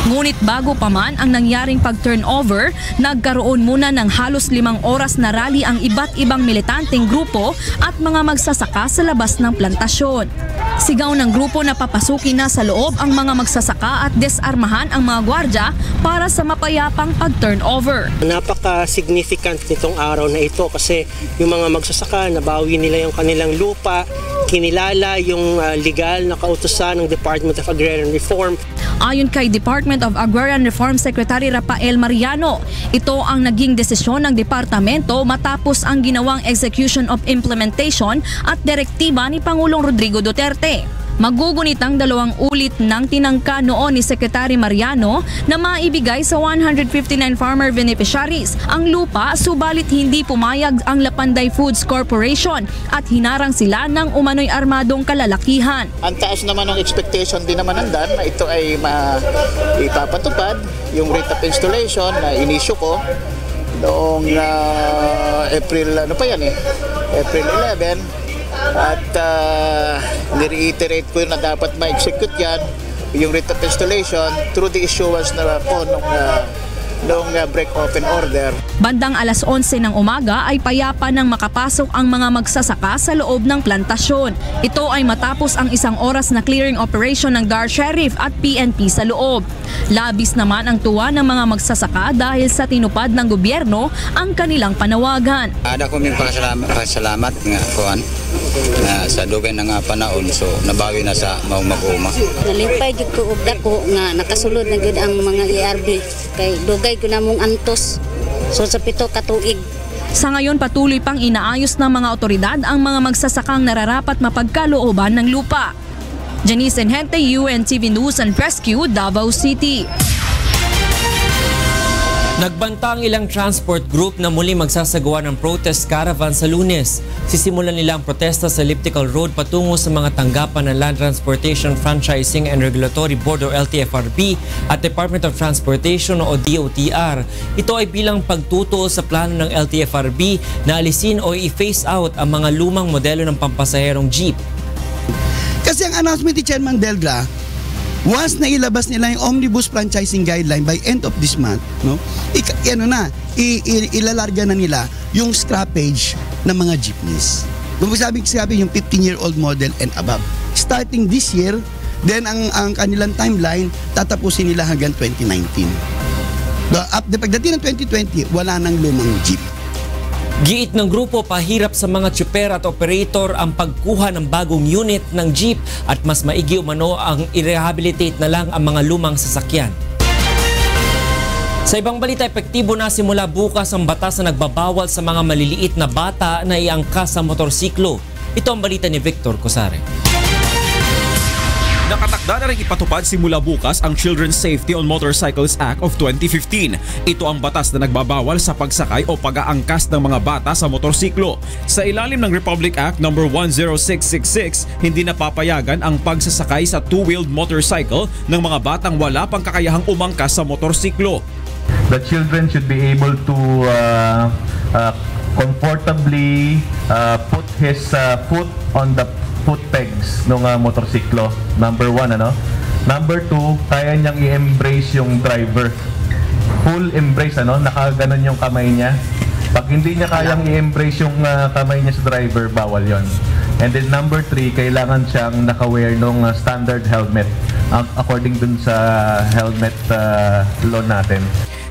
Ngunit bago pa man ang nangyaring pag-turnover, nagkaroon muna ng halos 5 oras na rally ang iba't ibang militanteng grupo at mga magsasaka sa labas ng plantasyon. Sigaw ng grupo na papasukin na sa loob ang mga magsasaka at desarmahan ang mga gwardya para sa mapayapang pag-turnover. Napaka-significant nitong araw na ito kasi yung mga magsasaka, nabawi nila yung kanilang lupa kinilala yung legal na kautusan ng Department of Agrarian Reform. Ayon kay Department of Agrarian Reform Secretary Rafael Mariano, ito ang naging desisyon ng departamento matapos ang ginawang execution of implementation at direktiba ni Pangulong Rodrigo Duterte. Magugunit ang 2 ulit ng tinangka noon ni Secretary Mariano na maibigay sa 159 farmer beneficiaries ang lupa, subalit hindi pumayag ang Lapanday Foods Corporation at hinarang sila ng umano'y armadong kalalakihan. Ang taas naman ng expectation din naman ng DAN na ito ay ipapatupad yung rate of installation na inisyu ko noong April 11. At ni-reiterate ko na dapat ma-execute yan, yung rate of installation through the issuance na po nung break-open order. Bandang alas 11 ng umaga ay payapa nang makapasok ang mga magsasaka sa loob ng plantasyon. Ito ay matapos ang 1 oras na clearing operation ng DAR Sheriff at PNP sa loob. Labis naman ang tuwa ng mga magsasaka dahil sa tinupad ng gobyerno ang kanilang panawagan. Ada ko may pasalamat nga kuan sa dugay na nga panahon, so nabawi na sa mag-uma. Nalipay jud ko og dako nga nakasulod na gid ang mga ERB kay dugay ko namong antos. So sa 7 ka tuig. Sa ngayon patuloy pang inaayos ng mga otoridad ang mga magsasakang nararapat mapagkalooban ng lupa. Janice Enhente, UNTV News and Rescue, Davao City. Nagbanta ang ilang transport group na muli magsasagawa ng protest caravan sa Lunes. Sisimulan nila ang protesta sa Elliptical Road patungo sa mga tanggapan ng Land Transportation Franchising and Regulatory Board o LTFRB at Department of Transportation o DOTR. Ito ay bilang pagtuto sa plano ng LTFRB na alisin o i-phase out ang mga lumang modelo ng pampasaherong jeep. Kasi ang announcement ni Chairman Delgra, once na ilabas nila yung Omnibus Franchising Guideline by end of this month, no? Ilalarga na nila yung scrappage ng mga jeepneys. Kung sabi yung 15-year-old model and above. Starting this year, then ang kanilang timeline, tatapusin nila hanggang 2019. Pagdating ng 2020, wala nang lumang jeep. Giit ng grupo, pahirap sa mga tsuper at operator ang pagkuha ng bagong unit ng jeep at mas maigi umano ang i-rehabilitate na lang ang mga lumang sasakyan. Sa ibang balita, epektibo na simula bukas ang batas na nagbabawal sa mga maliliit na bata na iangkas sa motorsiklo. Ito ang balita ni Victor Cosare. Nakatakda na rin ipatupad simula bukas ang Children's Safety on Motorcycles Act of 2015. Ito ang batas na nagbabawal sa pagsakay o pag-aangkas ng mga bata sa motorsiklo. Sa ilalim ng Republic Act No. 10666, hindi napapayagan ang pagsasakay sa two-wheeled motorcycle ng mga batang wala pang kakayahang umangkas sa motorsiklo. The children should be able to comfortably put his foot on the foot pegs ng motorsiklo. Number 1, ano? Number 2, kaya niyang i-embrace yung driver. Full embrace, ano? Nakaganon yung kamay niya. Pag hindi niya kayang i-embrace yung kamay niya sa driver, bawal yon. And then number 3, kailangan siyang naka-wear ng standard helmet according dun sa helmet law natin.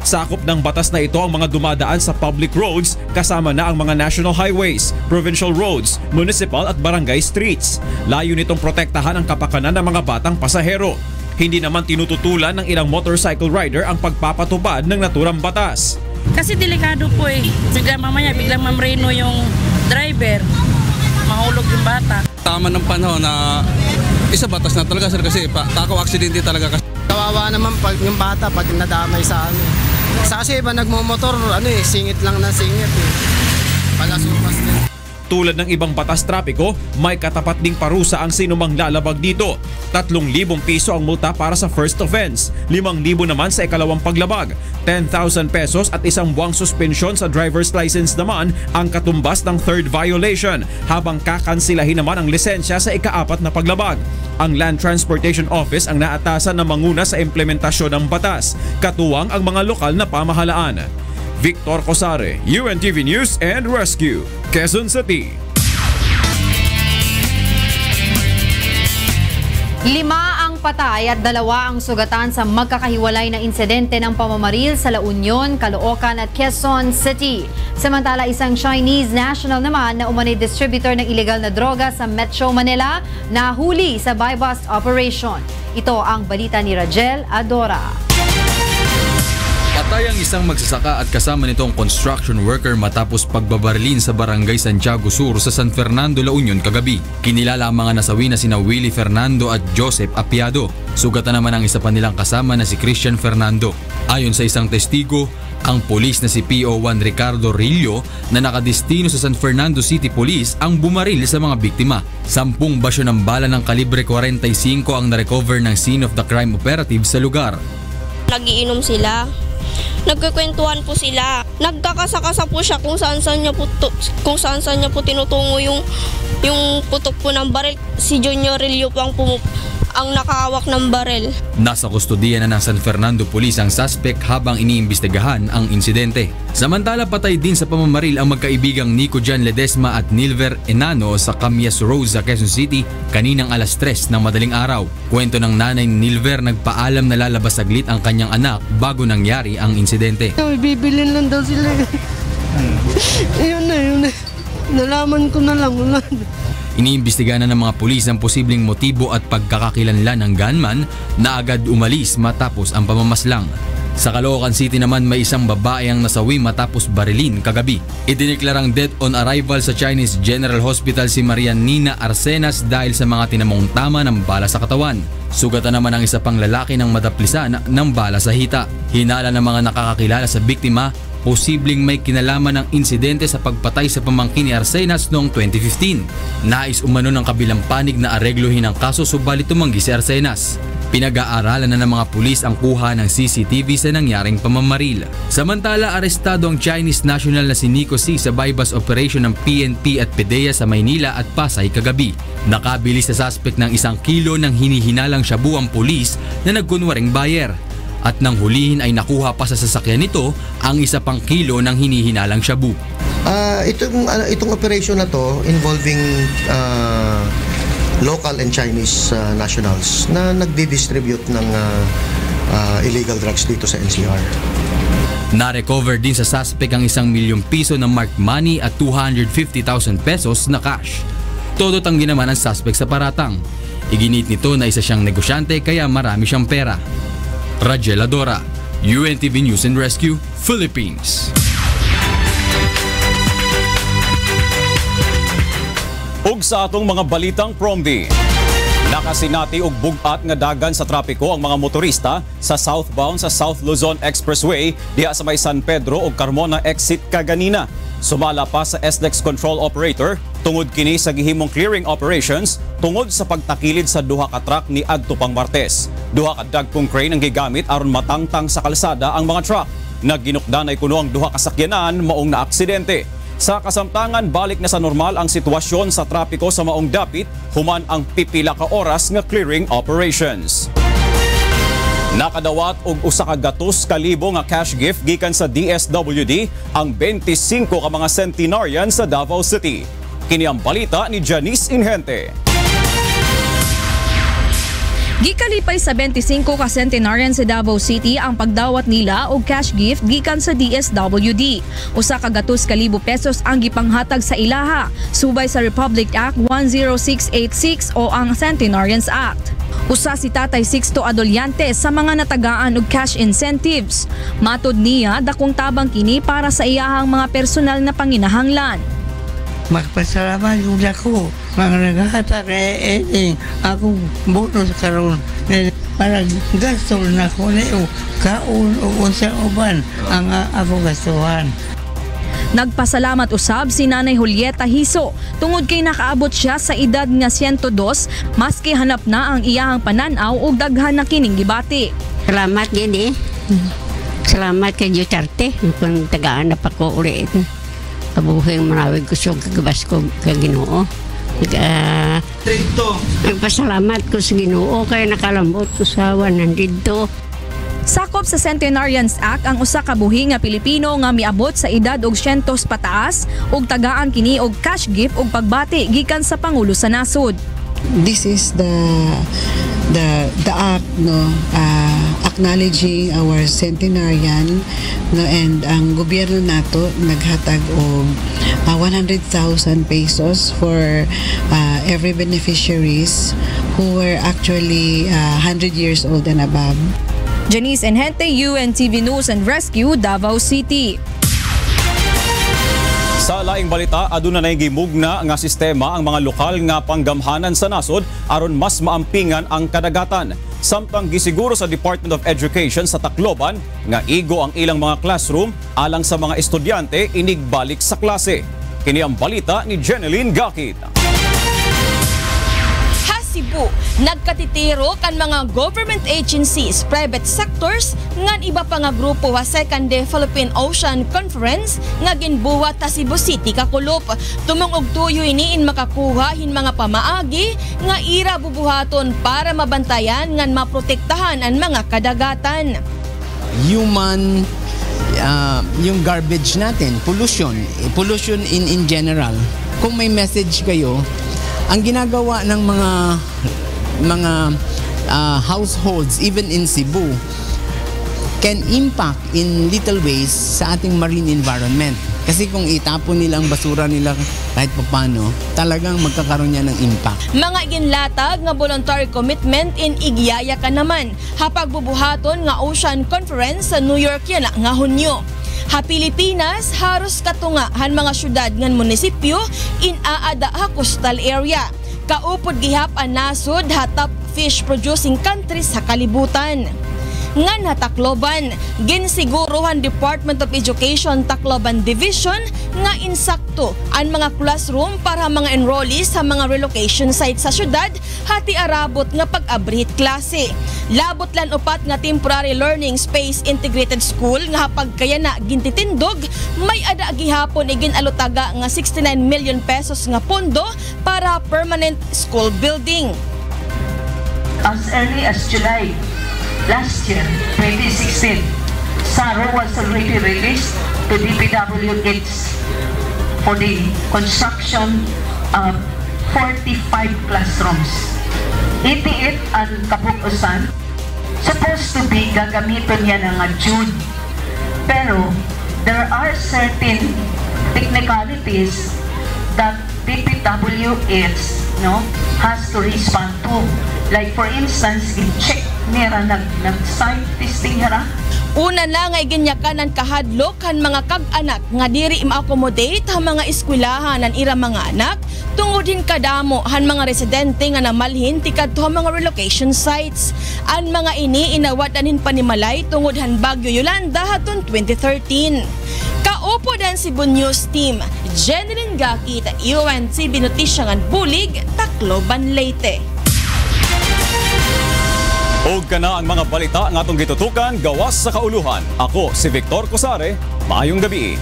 Sakop ng batas na ito ang mga dumadaan sa public roads kasama na ang mga national highways, provincial roads, municipal at barangay streets. Layo nitong protektahan ang kapakanan ng mga batang pasahero. Hindi naman tinututulan ng ilang motorcycle rider ang pagpapatupad ng naturang batas. Kasi delikado po eh. Biglang mamreno yung driver. Mahulog yung bata. Tama ng panahon na isa batas na talaga sir kasi takaw aksidente talaga. Kawawa naman pag yung bata pag nadamay sa amin. Kasi iba nagmumotor, singit lang na singit eh. Palasupas din. Tulad ng ibang batas trapiko, may katapat ding parusa ang sinumang lalabag dito. 3,000 piso ang multa para sa first offense, 5,000 naman sa ikalawang paglabag, 10,000 pesos at 1 buwang suspensyon sa driver's license naman ang katumbas ng third violation, habang kakansilahin naman ang lisensya sa ika-4 na paglabag. Ang Land Transportation Office ang naatasan na manguna sa implementasyon ng batas, katuwang ang mga lokal na pamahalaan. Victor Cosare, UNTV News and Rescue, Quezon City. 5 ang patay at 2 ang sugatan sa magkakahiwalay na insidente ng pamamaril sa La Union, Caloocan at Quezon City. Samantala, isang Chinese national naman na umano'y distributor ng illegal na droga sa Metro Manila nahuli sa buy-bust operation. Ito ang balita ni Rajel Adora. Patay ang isang magsasaka at kasama nitong construction worker matapos pagbabarilin sa barangay Santiago Sur sa San Fernando, La Union kagabi. Kinilala ang mga nasawi na sina Willie Fernando at Joseph Apiado. Sugatan naman ang isa pa nilang kasama na si Christian Fernando. Ayon sa isang testigo, ang pulis na si PO1 Ricardo Rillo na nakadestino sa San Fernando City Police ang bumaril sa mga biktima. 10 basyo ng bala ng kalibre 45 ang narecover ng scene of the crime operative sa lugar. Nagiinom sila. Nagkukwentuhan po sila. Nagkakasakasa po siya kung saan-saan niya po tinutungo yung putok po ng baril. Si Junior Rillo po ang nakahawak ng baril. Nasa kustodiya na ng San Fernando Police ang suspect habang iniimbestigahan ang insidente. Samantala, patay din sa pamamaril ang magkaibigang Nico Jan Ledesma at Nilver Enano sa Camias Road sa Quezon City kaninang alas 3 ng madaling araw. Kwento ng nanay ni Nilver, nagpaalam na lalabas saglit ang kanyang anak bago nangyari ang insidente. Bibilin lang daw sila. Yun na. Nalaman ko na lang. Iniimbestigahan na ng mga pulis ang posibleng motibo at pagkakakilanlan ng gunman na agad umalis matapos ang pamamaslang. Sa Caloocan City naman, may isang babae ang nasawi matapos barilin kagabi. Idineklarang dead on arrival sa Chinese General Hospital si Marianina Arsenas dahil sa mga tinamong tama ng bala sa katawan. Sugatan naman ang isa pang lalaki ng madaplisan ng bala sa hita. Hinala ng mga nakakakilala sa biktima, posibleng may kinalaman ng insidente sa pagpatay sa pamangkin ni Arsenas noong 2015. Nais umano ng kabilang panig na aregluhin ang kaso subalit tumanggi si Arsenas. Pinag-aaralan na ng mga pulis ang kuha ng CCTV sa nangyaring pamamaril. Samantala, arestado ang Chinese national na si Nico C sa buy-bust operation ng PNP at PDEA sa Maynila at Pasay kagabi. Nakabili sa suspect ng 1 kilo ng hinihinalang shabu ang pulis na nagkunwaring buyer. At nang hulihin ay nakuha pa sa sasakyan nito ang 1 pang kilo ng hinihinalang shabu. Itong operation na to involving local and Chinese nationals na nagdi-distribute ng illegal drugs dito sa NCR. Na-recover din sa suspect ang 1 milyong piso na marked money at 250,000 pesos na cash. Todo tanggi naman ang suspect sa paratang. Iginit nito na isa siyang negosyante kaya marami siyang pera. Rajel Adora, UNTV News and Rescue, Philippines. Ug sa atong mga balitang promdi, nakasinati og bugat nga dagan sa trapiko ang mga motorista sa southbound sa South Luzon Expressway diha sa may San Pedro ug Carmona exit kaganina. Sumala pa sa SLEX control operator tungod kini sa gihimong clearing operations tungod sa pagtakilid sa duha ka truck ni adto pang Martes. Duha ka dagkong crane ang gigamit aron matangtang sa kalsada ang mga truck. Nagginukdanay kuno ang duha ka sakyanan maong naaksidente. Sa kasamtangan, balik na sa normal ang sitwasyon sa trapiko sa maong dapit human ang pipila ka oras nga clearing operations. Nakadawat og 100,000 nga cash gift gikan sa DSWD ang 25 ka mga centenarian sa Davao City. Kini ang balita ni Janice Inhente. Gikalipay sa 25 ka centenarian sa Davao City ang pagdawat nila og cash gift gikan sa DSWD. 100,000 pesos ang gipanghatag sa ilaha, subay sa Republic Act 10686 o ang Centenarians Act. Usa si Tatay Sixto Adolyante sa mga natagaan og cash incentives. Matod niya, dakong tabang kini para sa iyahang mga personal na panginahanglan. Magpasalamat yung ako, mga naghahatag akong bonus karon para gasto na ko na yung kaon o unsang uban ang akong gastuhan. Nagpasalamat usab si Nanay Julieta Hiso tungod kay nakaabot siya sa edad nga 102 maski hanap na ang iyahang pananaw ug daghan na kining gibati. Salamat gini. Salamat kay Duterte kung tagaan na pa ko ulit. Kabuhay marawig ko siyang kagabas ko kay Ginoo. Nagpasalamat ko sa Ginoo kaya nakalambot ko sa 100. Sakop sa Centenarians Act ang usa ka buhi nga Pilipino nga miabot sa edad og 100 pataas ug tagaan kini og cash gift ug pagbati gikan sa pangulo sa nasod. this is the act, no, acknowledging our centenarian, no, and ang gobyerno nato naghatag og 100,000 pesos for every beneficiaries who were actually 100 years old and above. Janice Enhente, UNTV News and Rescue, Davao City. Sa laing balita, aduna nay gimugna nga sistema ang mga lokal nga panggamhanan sa nasod aron mas maampingan ang kadagatan. Samtang gisiguro sa Department of Education sa Tacloban nga igo ang ilang mga classroom alang sa mga estudyante inigbalik sa klase. Kini ang balita ni Jeneline Gakit. Cebu, nagkatitiro kan mga government agencies, private sectors, ngan iba pa nga grupo wa Second Day Philippine Ocean Conference nga ginbuhat ta Cebu City kakulop. Tumong og tuyo iniin makakuha hin mga pamaagi nga ira bubuhaton para mabantayan ngan maprotektahan ang mga kadagatan. Human yung garbage natin, pollution in general. Kung may message kayo, ang ginagawa ng mga households even in Cebu can impact in little ways sa ating marine environment. Kasi kung itapon nila ang basura nila kahit papano, talagang magkakaroon niya ng impact. Mga ginlatag nga voluntary commitment in Igyaya ka naman, hapag bubuhaton nga Ocean Conference sa New York yan nga Hunyo. Ha Pilipinas, haros katunga han mga syudad ngan munisipyo in aada ha coastal area. Kaupod gihap ang nasod ha top fish producing countries sa kalibutan. Ngan ha Tacloban, ginsiguruhan Department of Education Tacloban Division nga insakto ang mga classroom para mga enrollees sa mga relocation sites sa syudad hati arabot nga pag-abrit klase. Labot lan upat nga temporary learning space integrated school nga hapag kaya na gintitindog, may ada gihapon igin alutaga nga 69 million pesos nga pondo para permanent school building. As early as July last year, 2016, SARO was already released to DPWH for the construction of 45 classrooms. 88 ang kapukusan. Supposed to be gagamitin yan ng June. Pero there are certain technicalities that DPWH has to respond to. Like for instance, i-check nira nag-site testing nira. Una na nga iginyakan ng kahadlok han mga kag-anak nga diri ma-accommodate ang mga eskwelahan ng ira mga anak tungod din kadamo han mga residente nga namalhin tikadto mga relocation sites. Ang mga ini inawadanin panimalay tungod han Bagyo Yolanda haton 2013. Kaupo dan Cebu News Team, Jeneline Gakit, UNTV Notisyangan Bulig, Tacloban, Leyte. Og kana ang mga balita nga atong gitutukan gawas sa kauluhan. Ako si Victor Cosare. Maayong gabi.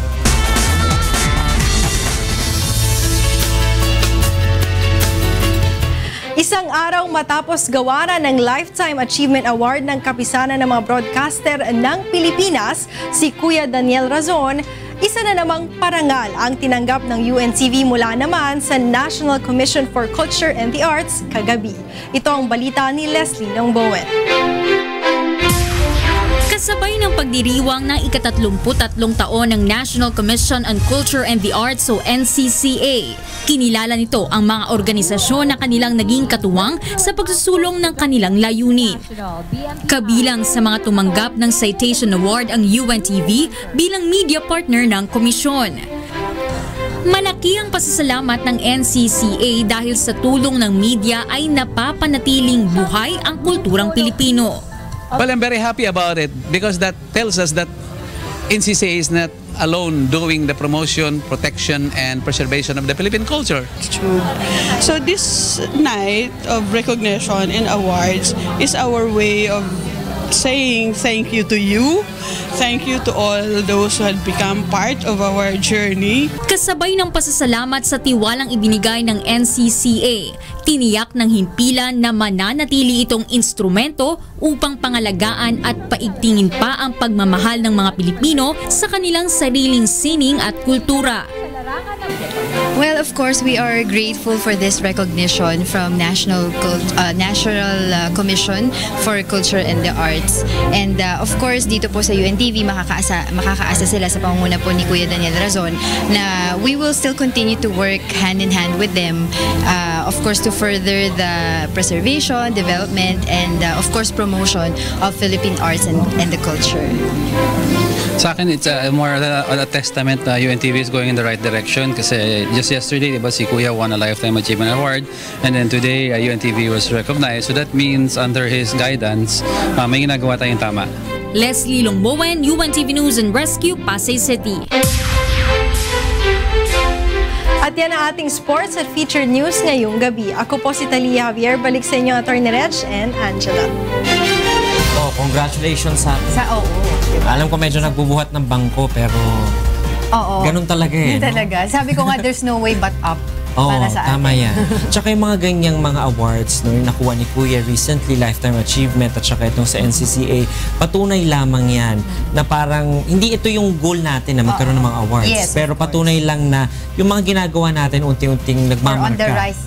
Isang araw matapos gawaran ng Lifetime Achievement Award ng kapisanan ng mga broadcaster ng Pilipinas, si Kuya Daniel Razon, isa na namang parangal ang tinanggap ng UNTV mula naman sa National Commission for Culture and the Arts kagabi. Ito ang balita ni Leslie Nongbowen. Kasabay ng pagdiriwang ng ika-33 taon ng National Commission on Culture and the Arts o NCCA, kinilala nito ang mga organisasyon na kanilang naging katuwang sa pagsusulong ng kanilang layunin. Kabilang sa mga tumanggap ng Citation Award ang UNTV bilang media partner ng komisyon. Malaki ang pasasalamat ng NCCA dahil sa tulong ng media ay napapanatiling buhay ang kulturang Pilipino. Well, I'm very happy about it because that tells us that NCCA is not alone doing the promotion, protection, and preservation of the Philippine culture. True. So this night of recognition and awards is our way of saying thank you to you. Thank you to all those who had become part of our journey. Kasabay ng pasasalamat sa tiwalang ibinigay ng NCCA, tiniyak ng himpilan na mananatili itong instrumento upang pangalagaan at paigtingin pa ang pagmamahal ng mga Pilipino sa kanilang sariling sining at kultura. Well, of course, we are grateful for this recognition from National Commission for Culture and the Arts. And of course, dito po sa UNTV, makakaasa sila sa pangunguna po ni Kuya Daniel Razon na we will still continue to work hand in hand with them, of course, to further the preservation, development, and of course, promotion of Philippine arts and the culture. Sa akin, it's more a testament na UNTV is going in the right direction kasi just yesterday, diba, si Kuya won a Lifetime Achievement Award and then today, UNTV was recognized. So that means under his guidance, may ginagawa tayong tama. Leslie Longbowen, UNTV News and Rescue, Pasay City. At yan ang ating sports at featured news ngayong gabi. Ako po si Talia Javier. Balik sa inyo, Attorney Reg and Angela. Oh, congratulations sa atin. Oo. Alam ko medyo nagbubuhat ng bangko pero ganun talaga eh. Ganun talaga. Sabi ko nga, there's no way but up. Oo, para sa tama atin. yan. Tsaka yung mga ganyang mga awards no, yung nakuha ni Kuya recently, Lifetime Achievement at tsaka itong sa NCCA, patunay lamang yan na parang hindi ito yung goal natin na magkaroon ng mga awards. Yes, pero patunay lang na yung mga ginagawa natin unti-unting nagmamarka. We're on the right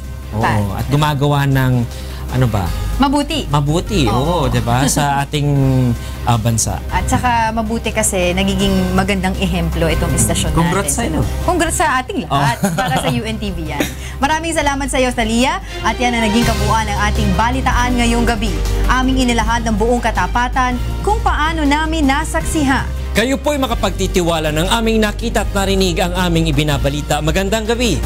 path. Oo, at gumagawa ng ano ba? Mabuti. Mabuti, oo, 'di ba? Sa ating bansa. At saka mabuti kasi nagiging magandang ehemplo itong istasyon natin. Congrats sa inyo. Congrats sa ating lahat para sa UNTV yan. Maraming salamat sa iyo, Thalia. At yan ang naging kabuuan ng ating balitaan ngayong gabi. Aming inilahad ng buong katapatan kung paano namin nasaksihan. Kayo po'y makapagtitiwala ng aming nakita at narinig ang aming ibinabalita. Magandang gabi.